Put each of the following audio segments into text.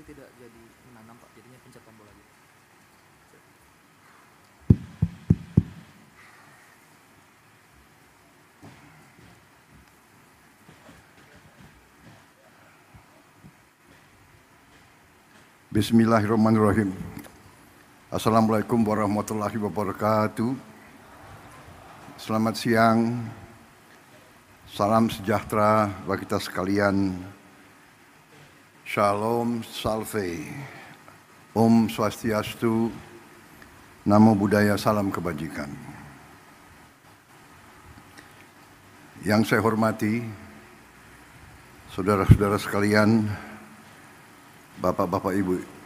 tidak jadi menanam Pak, jadinya pencet tombol lagi. Bismillahirrahmanirrahim. Assalamualaikum warahmatullahi wabarakatuh. Selamat siang. Salam sejahtera bagi kita sekalian. Shalom, Salve, Om Swastiastu, Namo Buddhaya, salam kebajikan. Yang saya hormati, saudara-saudara sekalian, bapak-bapak,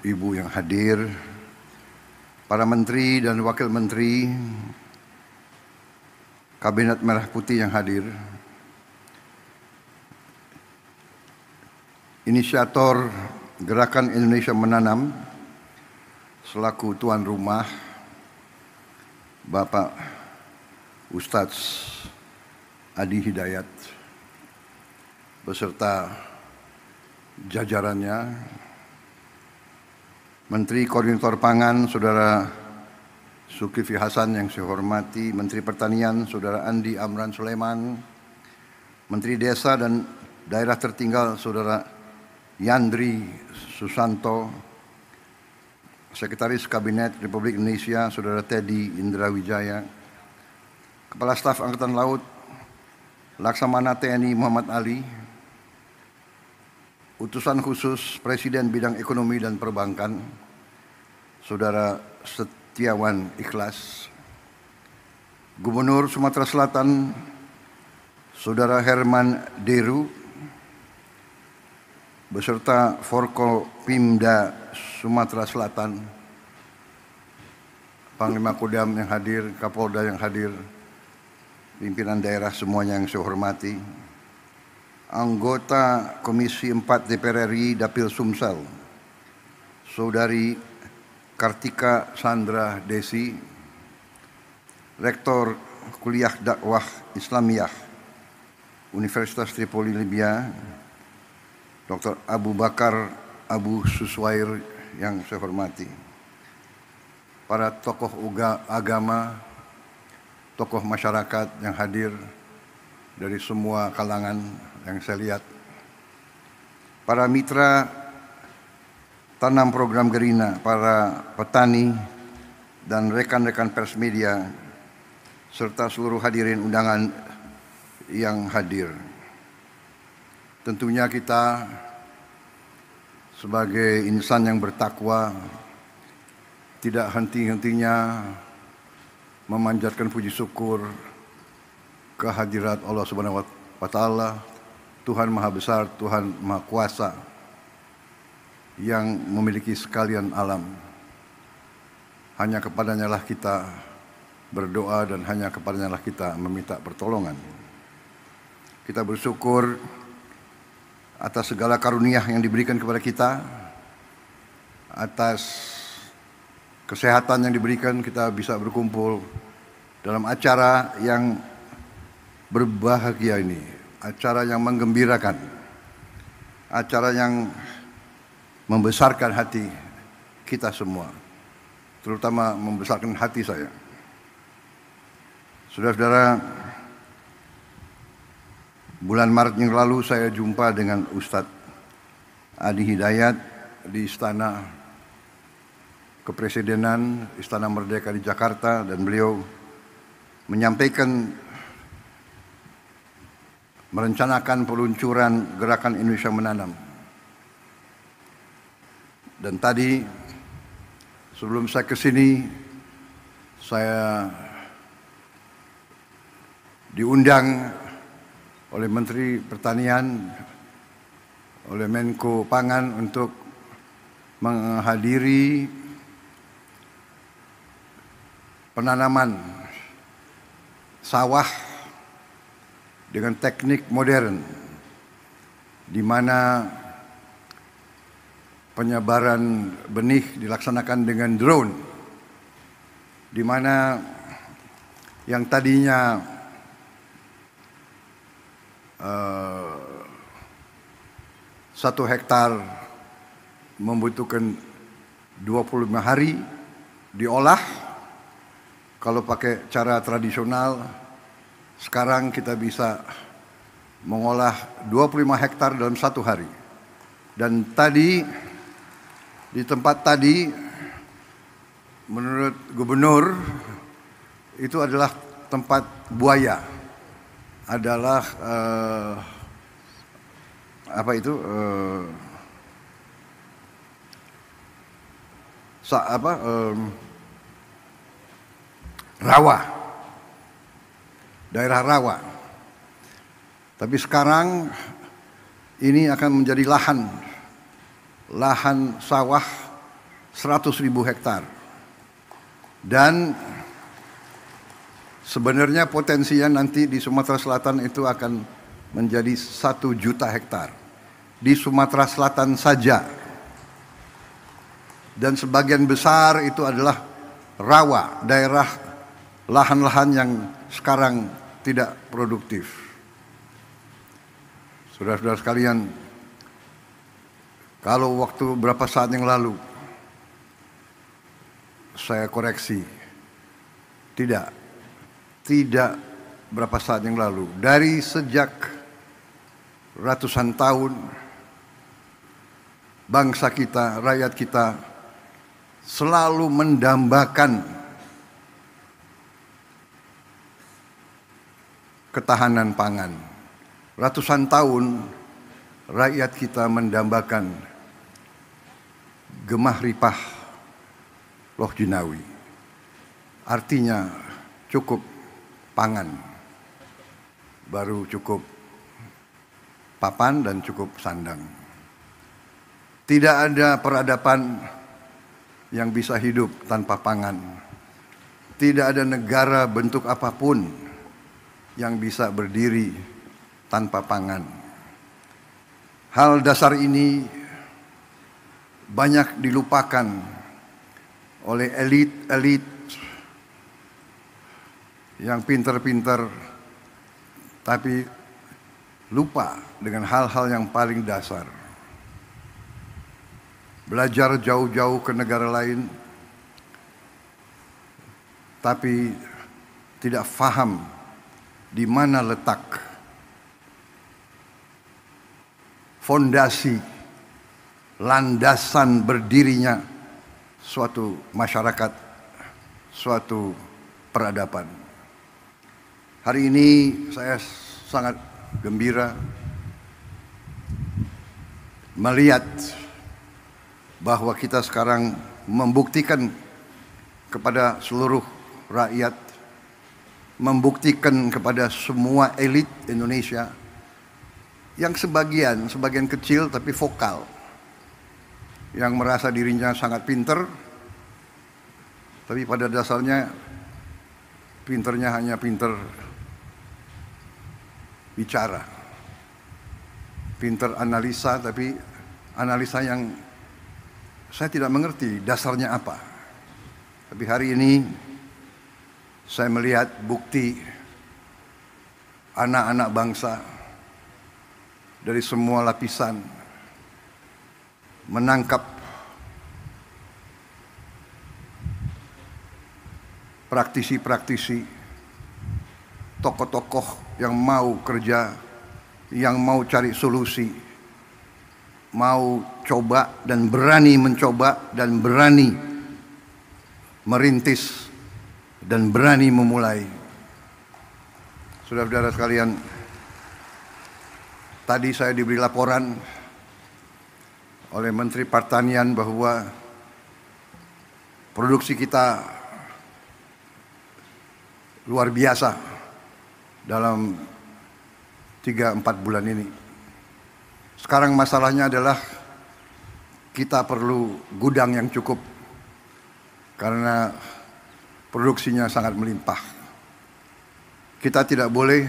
ibu yang hadir, para menteri dan wakil menteri, Kabinet Merah Putih yang hadir, inisiator Gerakan Indonesia Menanam selaku tuan rumah, Bapak Ustadz Adi Hidayat beserta jajarannya, Menteri Koordinator Pangan Saudara Zulkifli Hasan yang saya hormati, Menteri Pertanian Saudara Andi Amran Sulaiman, Menteri Desa dan Daerah Tertinggal Saudara Yandri Susanto, Sekretaris Kabinet Republik Indonesia Saudara Teddy Indra Wijaya, Kepala Staf Angkatan Laut Laksamana TNI Muhammad Ali, Utusan Khusus Presiden Bidang Ekonomi dan Perbankan Saudara Setiawan Ikhlas, Gubernur Sumatera Selatan Saudara Herman Deru beserta Forkopimda Sumatera Selatan, Panglima Kodam yang hadir, Kapolda yang hadir, pimpinan daerah semuanya yang saya hormati, anggota Komisi 4 DPR RI Dapil Sumsel, Saudari Kartika Sandra Desi, Rektor Kuliah Dakwah Islamiyah Universitas Tripoli Libya, Dr. Abu Bakar Abu Suswair yang saya hormati, para tokoh agama, tokoh masyarakat yang hadir dari semua kalangan yang saya lihat, para mitra tanam program Gerina, para petani dan rekan-rekan pers media, serta seluruh hadirin undangan yang hadir. Tentunya kita sebagai insan yang bertakwa tidak henti-hentinya memanjatkan puji syukur kehadirat Allah Subhanahu wa Ta'ala, Tuhan Maha Besar, Tuhan Maha Kuasa yang memiliki sekalian alam. Hanya kepadanya lah kita berdoa dan hanya kepadanya lah kita meminta pertolongan. Kita bersyukur atas segala karunia yang diberikan kepada kita, atas kesehatan yang diberikan, kita bisa berkumpul dalam acara yang berbahagia ini, acara yang menggembirakan, acara yang membesarkan hati kita semua, terutama membesarkan hati saya. Saudara-saudara, bulan Maret yang lalu saya jumpa dengan Ustadz Adi Hidayat di Istana Kepresidenan, Istana Merdeka di Jakarta, dan beliau menyampaikan merencanakan peluncuran Gerakan Indonesia Menanam. Dan tadi sebelum saya ke sini, saya diundang oleh Menteri Pertanian, oleh Menko Pangan untuk menghadiri penanaman sawah dengan teknik modern, di mana penyebaran benih dilaksanakan dengan drone, di mana yang tadinya 1 hektar membutuhkan 25 hari diolah. Kalau pakai cara tradisional, sekarang kita bisa mengolah 25 hektar dalam 1 hari. Dan tadi, di tempat tadi, menurut gubernur, itu adalah tempat buaya. Adalah rawa, daerah rawa. Tapi sekarang ini akan menjadi lahan sawah 100.000 hektar. Dan sebenarnya potensinya nanti di Sumatera Selatan itu akan menjadi 1 juta hektar. Di Sumatera Selatan saja. Dan sebagian besar itu adalah rawa, daerah lahan-lahan yang sekarang tidak produktif. Saudara-saudara sekalian, kalau waktu berapa saat yang lalu saya koreksi, tidak berapa saat yang lalu, dari sejak ratusan tahun bangsa kita, rakyat kita selalu mendambakan ketahanan pangan. Ratusan tahun rakyat kita mendambakan gemah ripah loh jinawi. Artinya cukup pangan, baru cukup papan dan cukup sandang. Tidak ada peradaban yang bisa hidup tanpa pangan. Tidak ada negara bentuk apapun yang bisa berdiri tanpa pangan. Hal dasar ini banyak dilupakan oleh elit-elit yang pintar-pintar, tapi lupa dengan hal-hal yang paling dasar. Belajar jauh-jauh ke negara lain, tapi tidak faham di mana letak fondasi, landasan berdirinya suatu masyarakat, suatu peradaban. Hari ini saya sangat gembira melihat bahwa kita sekarang membuktikan kepada seluruh rakyat, membuktikan kepada semua elit Indonesia yang sebagian kecil tapi vokal, yang merasa dirinya sangat pinter, tapi pada dasarnya pinternya hanya pinter bicara, pinter analisa, tapi analisa yang saya tidak mengerti dasarnya apa. Tapi hari ini saya melihat bukti anak-anak bangsa dari semua lapisan menangkap praktisi-praktisi, tokoh-tokoh yang mau kerja, yang mau cari solusi, mau coba dan berani mencoba dan berani merintis dan berani memulai. Saudara-saudara sekalian, tadi saya diberi laporan oleh Menteri Pertanian bahwa produksi kita luar biasa dalam 3-4 bulan ini. Sekarang masalahnya adalah kita perlu gudang yang cukup karena produksinya sangat melimpah. Kita tidak boleh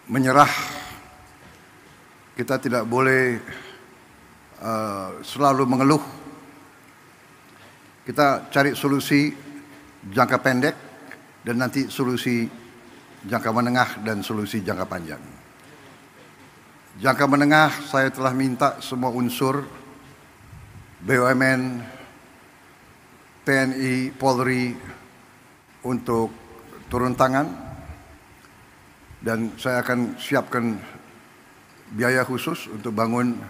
menyerah. Kita tidak boleh selalu mengeluh. Kita cari solusi jangka pendek dan nanti solusi jangka menengah dan solusi jangka panjang. Jangka menengah saya telah minta semua unsur BUMN, TNI, Polri untuk turun tangan, dan saya akan siapkan biaya khusus untuk bangun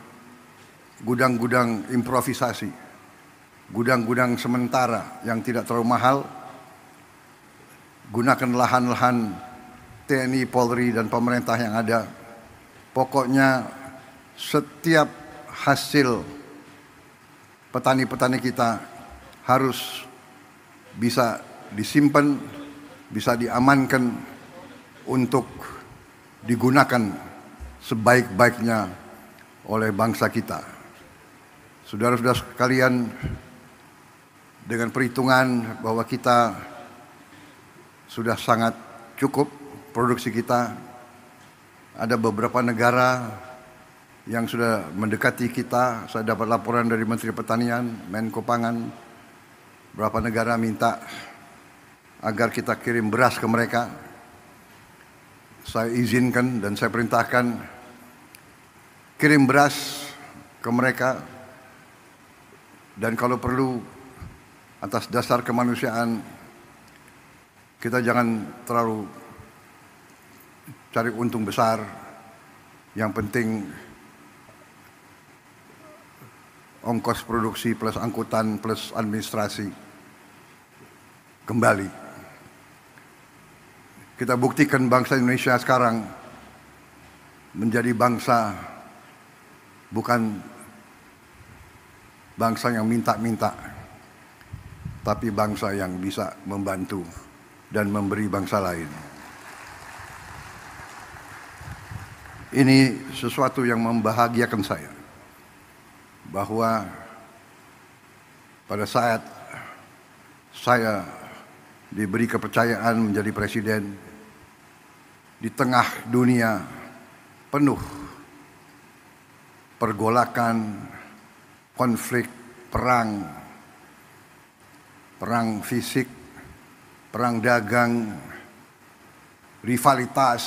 gudang-gudang improvisasi, gudang-gudang sementara yang tidak terlalu mahal. Gunakan lahan-lahan TNI, Polri, dan pemerintah yang ada. Pokoknya setiap hasil petani-petani kita harus bisa disimpan, bisa diamankan untuk digunakan sebaik-baiknya oleh bangsa kita. Saudara-saudara sekalian, dengan perhitungan bahwa kita sudah sangat cukup produksi kita, ada beberapa negara yang sudah mendekati kita. Saya dapat laporan dari Menteri Pertanian, Menko Pangan, beberapa negara minta agar kita kirim beras ke mereka. Saya izinkan dan saya perintahkan kirim beras ke mereka, dan kalau perlu atas dasar kemanusiaan kita jangan terlalu cari untung besar. Yang penting ongkos produksi plus angkutan plus administrasi kembali. Kita buktikan bangsa Indonesia sekarang menjadi bangsa bukan bangsa yang minta-minta, tapi bangsa yang bisa membantu dan memberi bangsa lain. Ini sesuatu yang membahagiakan saya, bahwa pada saat saya diberi kepercayaan menjadi presiden di tengah dunia penuh pergolakan, konflik, perang fisik, perang dagang, rivalitas,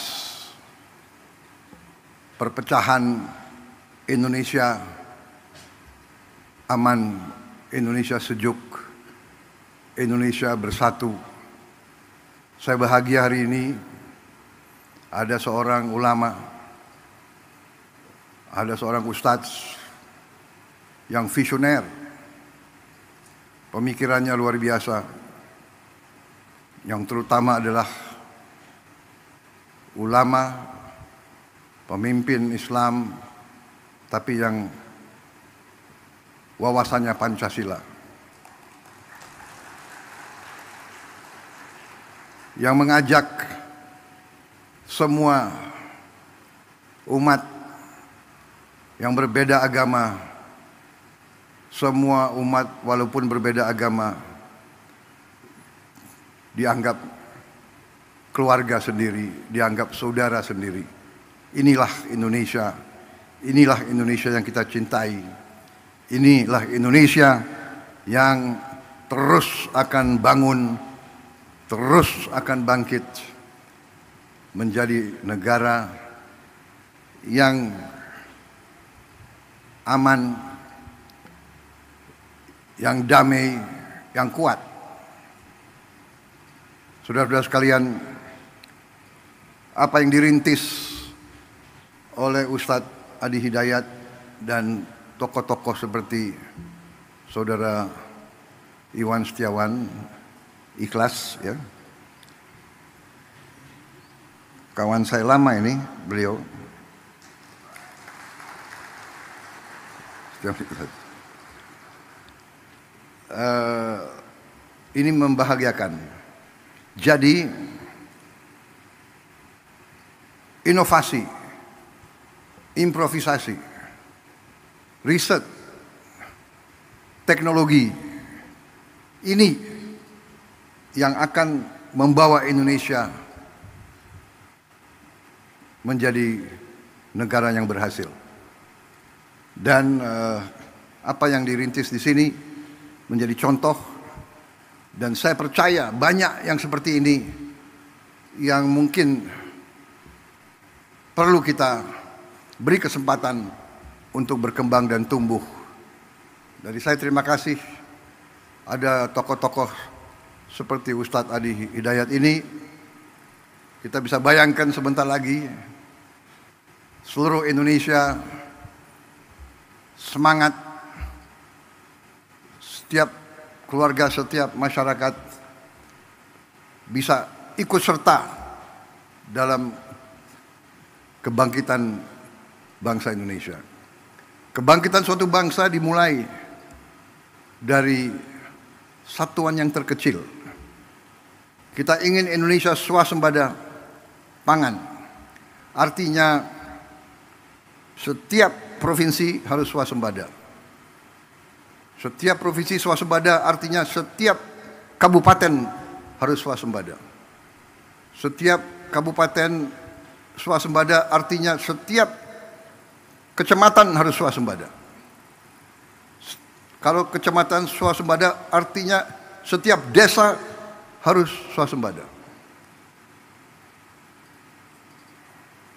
perpecahan. Indonesia aman, Indonesia sejuk, Indonesia bersatu. Saya bahagia hari ini ada seorang ulama, ada seorang ustadz yang visioner, pemikirannya luar biasa, yang terutama adalah ulama, pemimpin Islam, tapi yang wawasannya Pancasila, yang mengajak semua umat yang berbeda agama, semua umat walaupun berbeda agama dianggap keluarga sendiri, dianggap saudara sendiri. Inilah Indonesia, inilah Indonesia yang kita cintai, inilah Indonesia yang terus akan bangun, terus akan bangkit menjadi negara yang aman, yang damai, yang kuat. Saudara-saudara sekalian, apa yang dirintis oleh Ustadz Adi Hidayat dan tokoh-tokoh seperti Saudara Iwan Setiawan, ikhlas ya. Kawan saya lama ini, beliau. Ini membahagiakan. Jadi inovasi, improvisasi, riset, teknologi, ini yang akan membawa Indonesia menjadi negara yang berhasil. Dan apa yang dirintis di sini menjadi contoh, dan saya percaya banyak yang seperti ini yang mungkin perlu kita beri kesempatan untuk berkembang dan tumbuh. Dari saya terima kasih ada tokoh-tokoh seperti Ustadz Adi Hidayat ini. Kita bisa bayangkan sebentar lagi seluruh Indonesia semangat, setiap keluarga, setiap masyarakat bisa ikut serta dalam kebangkitan bangsa Indonesia. Kebangkitan suatu bangsa dimulai dari satuan yang terkecil. Kita ingin Indonesia swasembada pangan. Artinya setiap provinsi harus swasembada. Setiap provinsi swasembada artinya setiap kabupaten harus swasembada. Setiap kabupaten swasembada artinya setiap kecamatan harus swasembada. Kalau kecamatan swasembada artinya setiap desa harus swasembada.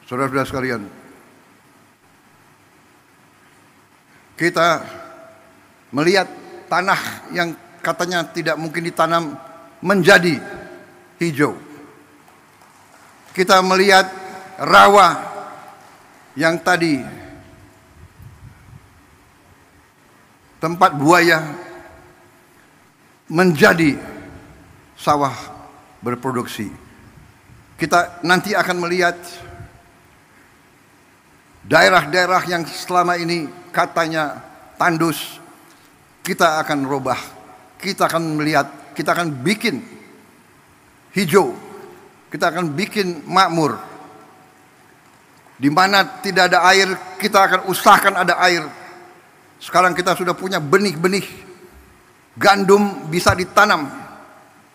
Saudara-saudara sekalian, kita melihat tanah yang katanya tidak mungkin ditanam menjadi hijau. Kita melihat rawa yang tadi tempat buaya menjadi sawah berproduksi. Kita nanti akan melihat daerah-daerah yang selama ini katanya tandus, kita akan robah, kita akan melihat, kita akan bikin hijau, kita akan bikin makmur. Di mana tidak ada air, kita akan usahakan ada air. Sekarang kita sudah punya benih-benih gandum bisa ditanam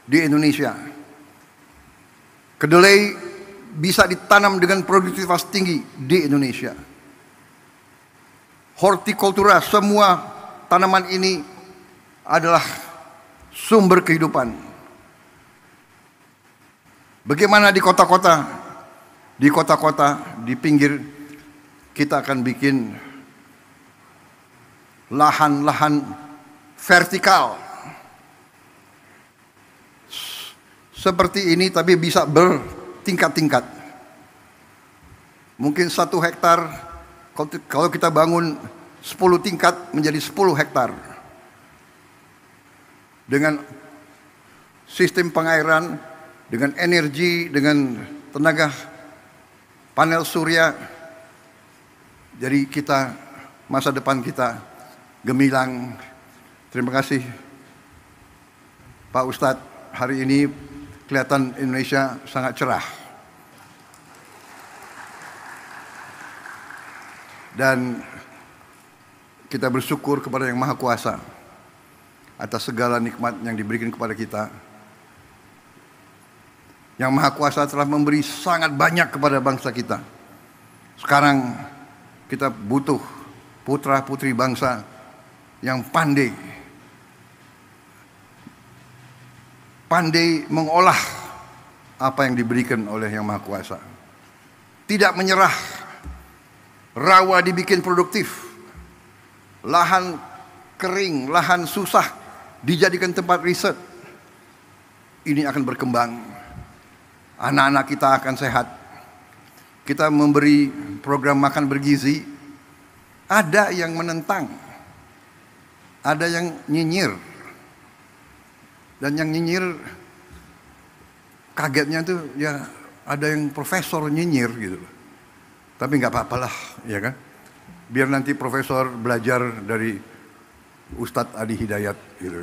di Indonesia. Kedelai bisa ditanam dengan produktivitas tinggi di Indonesia. Hortikultura, semua tanaman ini adalah sumber kehidupan. Bagaimana di kota-kota? Di kota-kota, di pinggir, kita akan bikin lahan-lahan vertikal seperti ini, tapi bisa bertingkat-tingkat. Mungkin 1 hektar, kalau kita bangun 10 tingkat menjadi 10 hektar. Dengan sistem pengairan, dengan energi, dengan tenaga panel surya. Jadi kita, masa depan kita gemilang. Terima kasih Pak Ustadz, hari ini kelihatan Indonesia sangat cerah. Dan kita bersyukur kepada Yang Maha Kuasa atas segala nikmat yang diberikan kepada kita. Yang Maha Kuasa telah memberi sangat banyak kepada bangsa kita. Sekarang kita butuh putra-putri bangsa yang pandai mengolah apa yang diberikan oleh Yang Maha Kuasa. Tidak menyerah. Rawa dibikin produktif. Lahan kering, lahan susah dijadikan tempat riset. Ini akan berkembang. Anak-anak kita akan sehat. Kita memberi program makan bergizi. Ada yang menentang. Ada yang nyinyir. Dan yang nyinyir, kagetnya tuh ya ada yang profesor nyinyir gitu. Tapi nggak apa-apalah, ya kan? Biar nanti profesor belajar dari Ustadz Adi Hidayat gitu.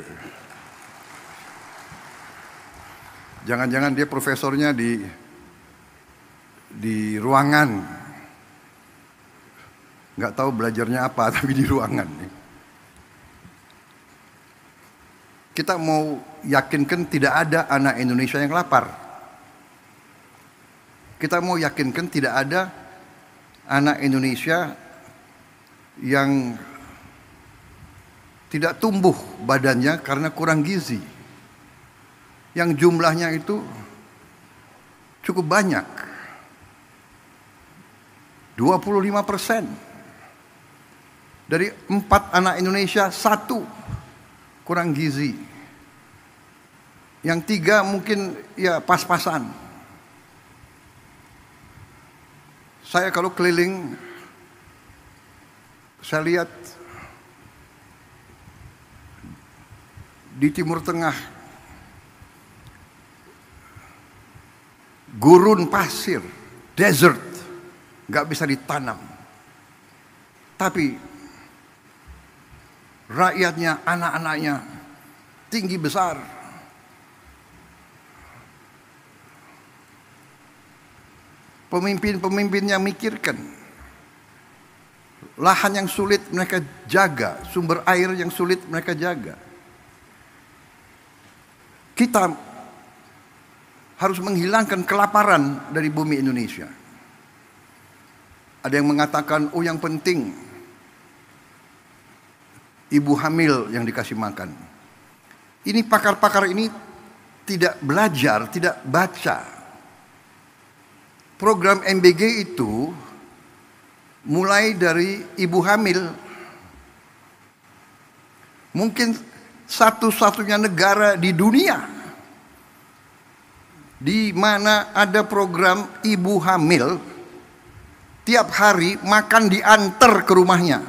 Jangan-jangan dia profesornya di ruangan. Nggak tahu belajarnya apa, tapi di ruangan. Kita mau yakinkan tidak ada anak Indonesia yang lapar. Kita mau yakinkan tidak ada anak Indonesia yang tidak tumbuh badannya karena kurang gizi. Yang jumlahnya itu cukup banyak. 25%. Dari 4 anak Indonesia, 1 kurang gizi. Yang 3 mungkin ya pas-pasan. Saya kalau keliling, saya lihat di Timur Tengah, gurun pasir, desert, nggak bisa ditanam. Tapi rakyatnya, anak-anaknya tinggi besar. Pemimpin-pemimpinnya mikirkan. Lahan yang sulit mereka jaga, sumber air yang sulit mereka jaga. Kita harus menghilangkan kelaparan dari bumi Indonesia. Ada yang mengatakan, oh yang penting ibu hamil yang dikasih makan. Ini pakar-pakar ini tidak belajar, tidak baca. Program MBG itu mulai dari ibu hamil. Mungkin satu-satunya negara di dunia di mana ada program ibu hamil tiap hari makan diantar ke rumahnya.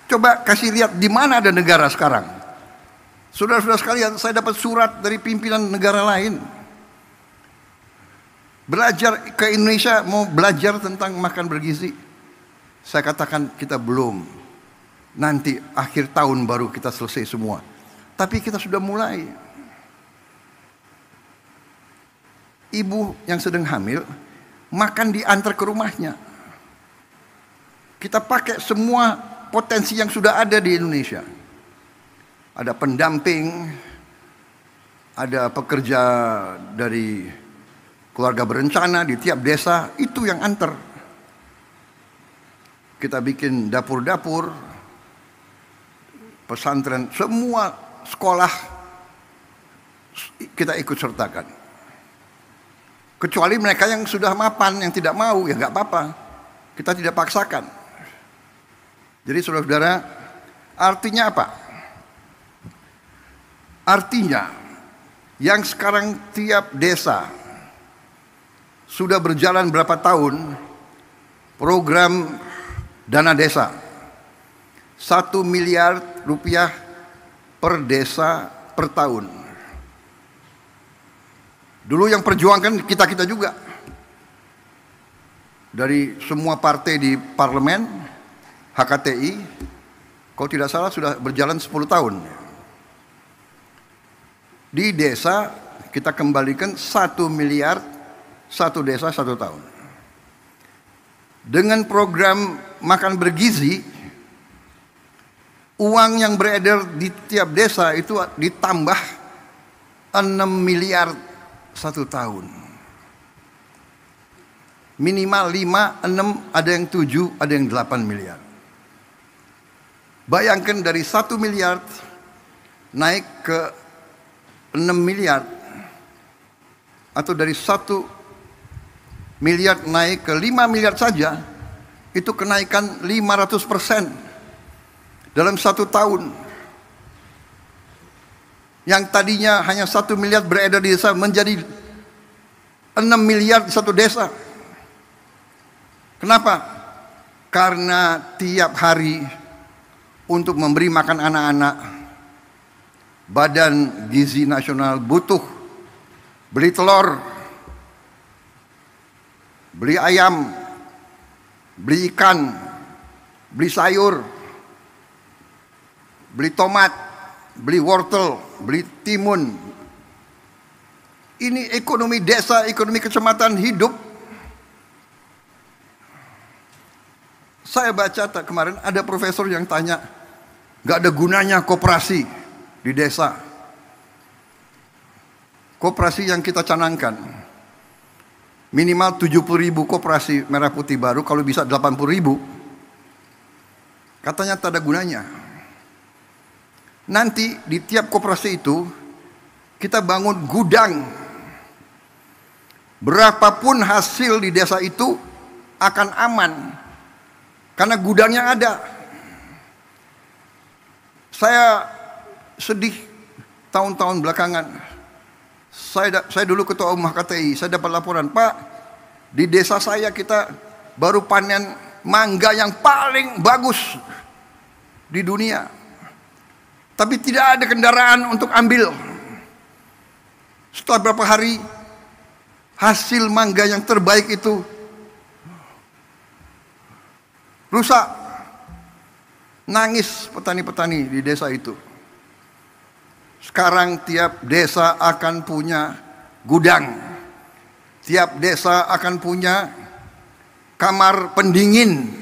Coba kasih lihat di mana ada negara sekarang. Saudara-saudara sekalian, saya dapat surat dari pimpinan negara lain. Belajar ke Indonesia, mau belajar tentang makan bergizi. Saya katakan kita belum. Nanti akhir tahun baru kita selesai semua. Tapi kita sudah mulai. Ibu yang sedang hamil makan diantar ke rumahnya. Kita pakai semua potensi yang sudah ada di Indonesia. Ada pendamping, ada pekerja dari keluarga berencana di tiap desa, itu yang antar. Kita bikin dapur-dapur, pesantren, semua sekolah kita ikut sertakan. Kecuali mereka yang sudah mapan, yang tidak mau, ya nggak apa-apa. Kita tidak paksakan. Jadi saudara-saudara, artinya apa? Artinya, yang sekarang tiap desa sudah berjalan berapa tahun program dana desa 1 miliar rupiah per desa per tahun. Dulu yang perjuangkan kita-kita juga. Dari semua partai di parlemen, HKTI, kalau tidak salah sudah berjalan 10 tahun. Di desa kita kembalikan 1 miliar, 1 desa 1 tahun. Dengan program makan bergizi, uang yang beredar di tiap desa itu ditambah 6 miliar 1 tahun. Minimal 5, 6, ada yang 7, ada yang 8 miliar. Bayangkan dari 1 miliar naik ke 6 miliar, atau dari 1 miliar naik ke 5 miliar saja, itu kenaikan 500% dalam 1 tahun. Yang tadinya hanya 1 miliar beredar di desa menjadi 6 miliar di 1 desa. Kenapa? Karena tiap hari untuk memberi makan anak-anak, Badan Gizi Nasional butuh beli telur, beli ayam, beli ikan, beli sayur, beli tomat, beli wortel, beli timun. Ini ekonomi desa, ekonomi kecamatan hidup. Saya baca kemarin ada profesor yang tanya, gak ada gunanya koperasi di desa. Koperasi yang kita canangkan minimal 70.000 koperasi merah putih baru, kalau bisa 80.000. Katanya tak ada gunanya. Nanti di tiap koperasi itu kita bangun gudang. Berapapun hasil di desa itu akan aman karena gudangnya ada. Saya sedih tahun-tahun belakangan. Saya dulu ketua umum HKTI, saya dapat laporan, Pak, di desa saya kita baru panen mangga yang paling bagus di dunia. Tapi tidak ada kendaraan untuk ambil. Setelah beberapa hari, hasil mangga yang terbaik itu rusak. Nangis petani-petani di desa itu. Sekarang tiap desa akan punya gudang. Tiap desa akan punya kamar pendingin.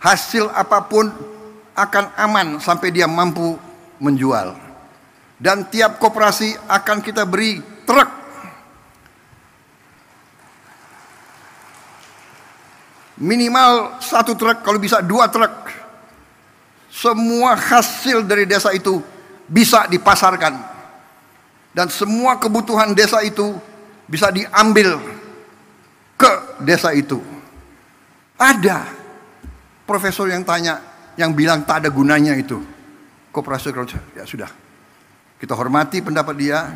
Hasil apapun akan aman sampai dia mampu menjual. Dan tiap koperasi akan kita beri truk. Minimal 1 truk, kalau bisa 2 truk. Semua hasil dari desa itu bisa dipasarkan. Dan semua kebutuhan desa itu bisa diambil ke desa itu. Ada profesor yang tanya, yang bilang tak ada gunanya itu koperasi. Ya sudah, kita hormati pendapat dia.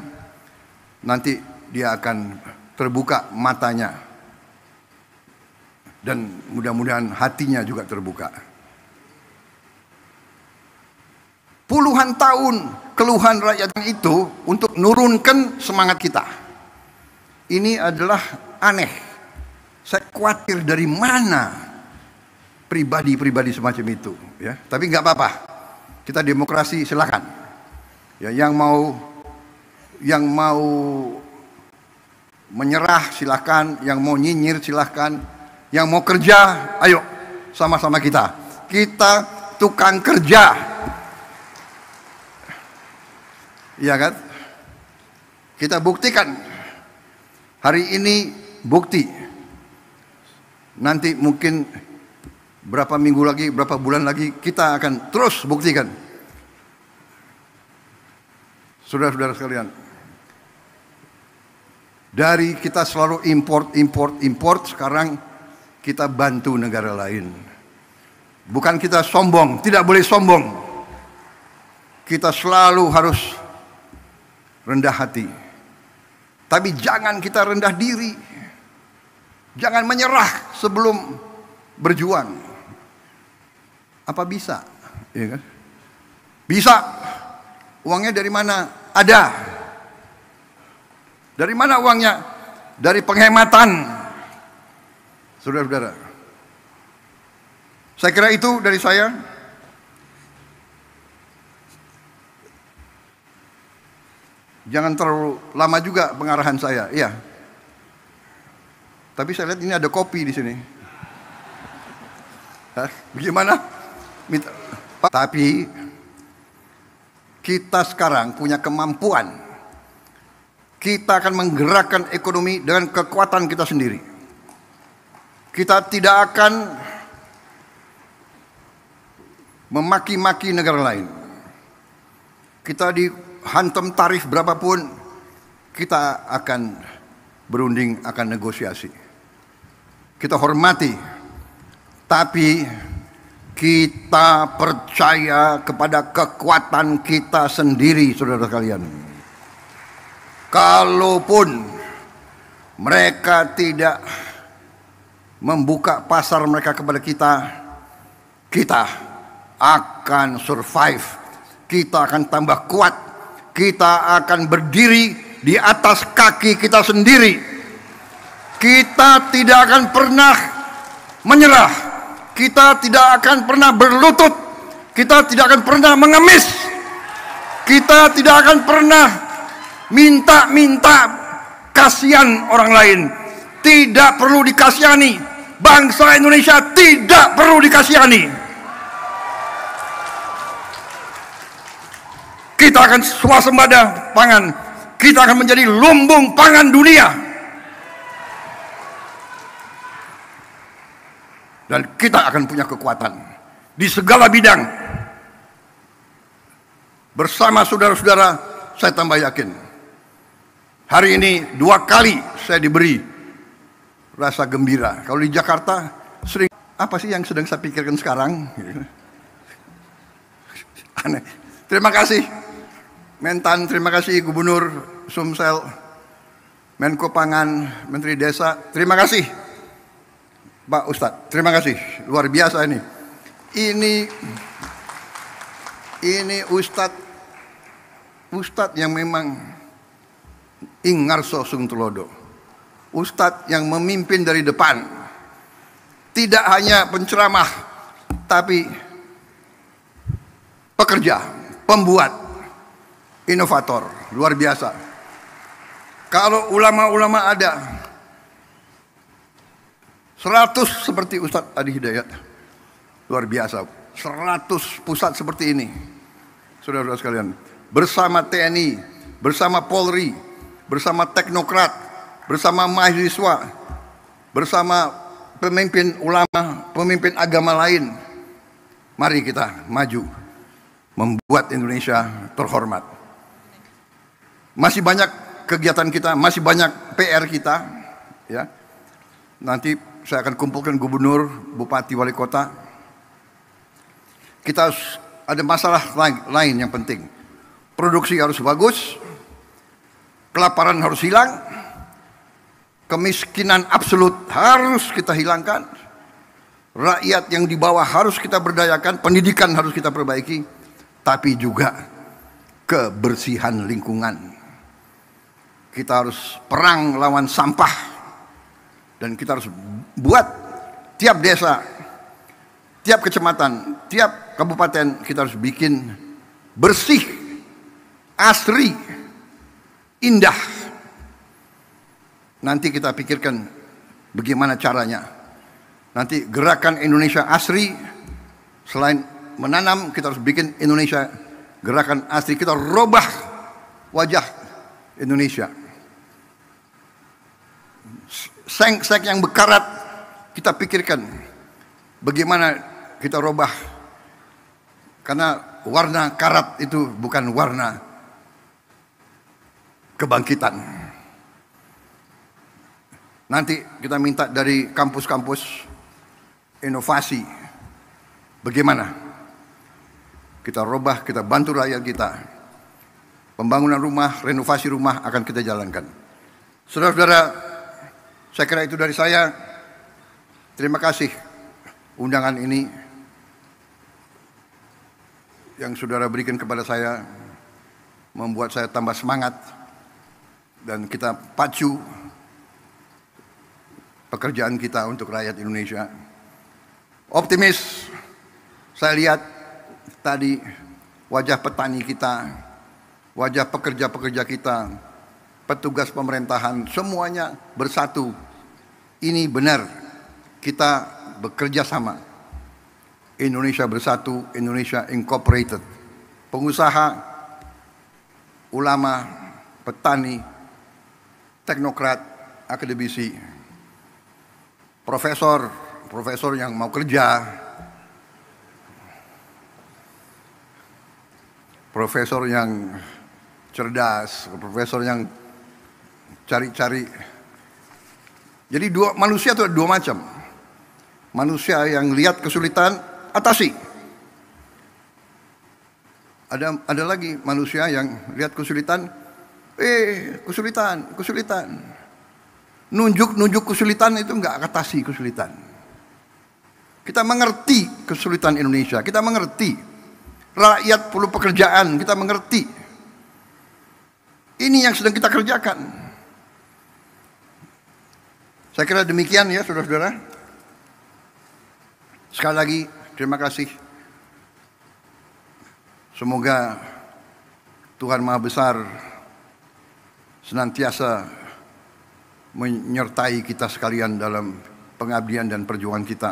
Nanti dia akan terbuka matanya dan mudah-mudahan hatinya juga terbuka. Puluhan tahun keluhan rakyat itu untuk nurunkan semangat kita. Ini adalah aneh. Saya khawatir dari mana pribadi-pribadi semacam itu, ya. Tapi nggak apa-apa. Kita demokrasi, silakan. Ya, yang mau menyerah silakan, yang mau nyinyir silakan, yang mau kerja, ayo sama-sama kita. Kita tukang kerja. Iya kan? Kita buktikan. Hari ini bukti. Nanti mungkin berapa minggu lagi, berapa bulan lagi kita akan terus buktikan. Saudara-saudara sekalian, dari kita selalu import, sekarang kita bantu negara lain. Bukan kita sombong, tidak boleh sombong. Kita selalu harus rendah hati. Tapi jangan kita rendah diri. Jangan menyerah sebelum berjuang. Apa bisa? Ya kan? Bisa. Uangnya dari mana? Ada. Dari mana uangnya? Dari penghematan. Saudara-saudara. Saya kira itu dari saya. Jangan terlalu lama juga pengarahan saya, iya. Tapi saya lihat ini ada kopi di sini. Hah? Bagaimana? Tapi kita sekarang punya kemampuan. Kita akan menggerakkan ekonomi dengan kekuatan kita sendiri. Kita tidak akan memaki-maki negara lain. Kita dihantam tarif berapapun, kita akan berunding, akan negosiasi. Kita hormati, tapi kita percaya kepada kekuatan kita sendiri, saudara sekalian. Kalaupun mereka tidak membuka pasar mereka kepada kita, kita akan survive. Kita akan tambah kuat. Kita akan berdiri di atas kaki kita sendiri. Kita tidak akan pernah menyerah. Kita tidak akan pernah berlutut. Kita tidak akan pernah mengemis. Kita tidak akan pernah minta-minta kasihan orang lain. Tidak perlu dikasihani. Bangsa Indonesia tidak perlu dikasihani. Kita akan swasembada pangan. Kita akan menjadi lumbung pangan dunia. Dan kita akan punya kekuatan di segala bidang. Bersama saudara-saudara, saya tambah yakin. Hari ini 2 kali saya diberi rasa gembira. Kalau di Jakarta sering, apa sih yang sedang saya pikirkan sekarang? Aneh. Terima kasih Mentan, terima kasih Gubernur Sumsel, Menko Pangan, Menteri Desa, terima kasih Pak Ustadz, terima kasih, luar biasa ini. Ini Ustadz yang memang ingarso sung tulodo. Ustadz yang memimpin dari depan. Tidak hanya penceramah, tapi pekerja, pembuat, inovator, luar biasa. Kalau ulama-ulama ada 100 seperti Ustadz Adi Hidayat, luar biasa. 100 pusat seperti ini, saudara-saudara sekalian, bersama TNI, bersama Polri, bersama teknokrat, bersama mahasiswa, bersama pemimpin ulama, pemimpin agama lain. Mari kita maju membuat Indonesia terhormat. Masih banyak kegiatan kita, masih banyak PR kita, ya. Nanti saya akan kumpulkan gubernur, bupati, wali kota. Kita harus ada masalah lain yang penting. Produksi harus bagus, kelaparan harus hilang, kemiskinan absolut harus kita hilangkan, rakyat yang di bawah harus kita berdayakan, pendidikan harus kita perbaiki, tapi juga kebersihan lingkungan. Kita harus perang lawan sampah, dan kita harus buat tiap desa, tiap kecamatan, tiap kabupaten kita harus bikin bersih, asri, indah. Nanti kita pikirkan bagaimana caranya. Nanti gerakan Indonesia Asri, selain menanam, kita harus bikin Indonesia gerakan asri. Kita robah wajah Indonesia. Seng-seng yang bekarat, kita pikirkan bagaimana kita robah. Karena warna karat itu bukan warna kebangkitan. Nanti kita minta dari kampus-kampus inovasi. Bagaimana kita robah, kita bantu rakyat kita. Pembangunan rumah, renovasi rumah akan kita jalankan. Saudara-saudara, saya kira itu dari saya. Terima kasih undangan ini yang saudara berikan kepada saya, membuat saya tambah semangat, dan kita pacu pekerjaan kita untuk rakyat Indonesia. Optimis, saya lihat tadi wajah petani kita, wajah pekerja-pekerja kita, petugas pemerintahan, semuanya bersatu. Ini benar, kita bekerja sama. Indonesia bersatu, Indonesia Incorporated. Pengusaha, ulama, petani, teknokrat, akademisi, profesor yang mau kerja, profesor yang cerdas, profesor yang cari-cari. Jadi manusia itu ada dua macam. Manusia yang lihat kesulitan, atasi. Ada lagi manusia yang lihat kesulitan, kesulitan. Nunjuk kesulitan itu enggak atasi kesulitan. Kita mengerti kesulitan Indonesia, kita mengerti rakyat perlu pekerjaan, kita mengerti. Ini yang sedang kita kerjakan. Saya kira demikian ya saudara-saudara. Sekali lagi terima kasih. Semoga Tuhan Maha Besar senantiasa menyertai kita sekalian dalam pengabdian dan perjuangan kita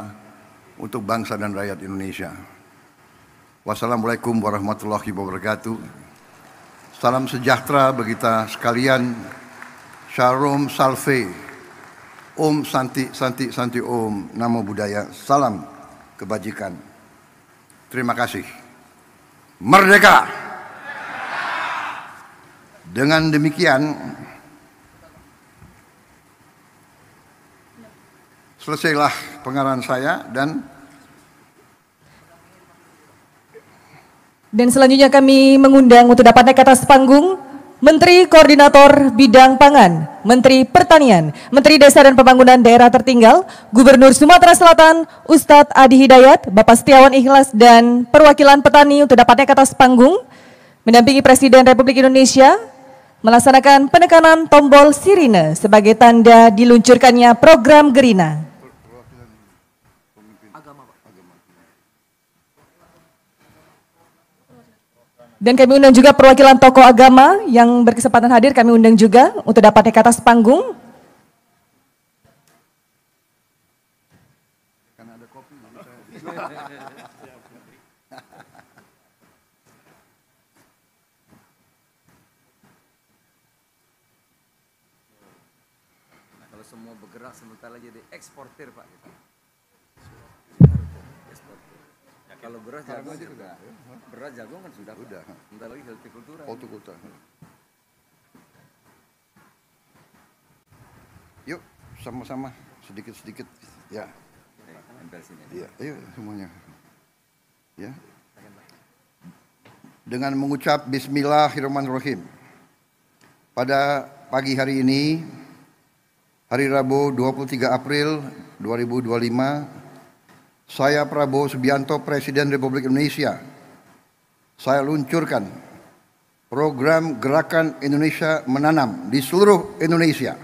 untuk bangsa dan rakyat Indonesia. Wassalamualaikum warahmatullahi wabarakatuh. Salam sejahtera bagi kita sekalian. Shalom Salve. Om Santi Santi Santi Om. Namo Buddhaya. Salam kebajikan. Terima kasih. Merdeka. Dengan demikian selesailah pengarahan saya Dan selanjutnya kami mengundang untuk dapat naik ke atas panggung Menteri Koordinator Bidang Pangan, Menteri Pertanian, Menteri Desa dan Pembangunan Daerah Tertinggal, Gubernur Sumatera Selatan, Ustadz Adi Hidayat, Bapak Setiawan Ikhlas, dan perwakilan petani untuk dapat naik ke atas panggung, mendampingi Presiden Republik Indonesia, melaksanakan penekanan tombol sirine sebagai tanda diluncurkannya program Gerina. Dan kami undang juga perwakilan tokoh agama yang berkesempatan hadir, kami undang juga untuk dapat naik ke atas panggung. Nah, kalau semua bergerak sebentar lagi jadi eksportir Pak. Eksportir. Ya, kalau beras jagung juga. Beras jagung kan sudah. Sebentar lagi hortikultura. Hortikultura. Yuk, sama-sama sedikit-sedikit. Ya. Ambil sini. Iya, ayo semuanya. Ya. Dengan mengucap Bismillahirrahmanirrahim. Pada pagi hari ini, hari Rabu 23 April 2025, saya Prabowo Subianto, Presiden Republik Indonesia, saya luncurkan program Gerakan Indonesia Menanam di seluruh Indonesia.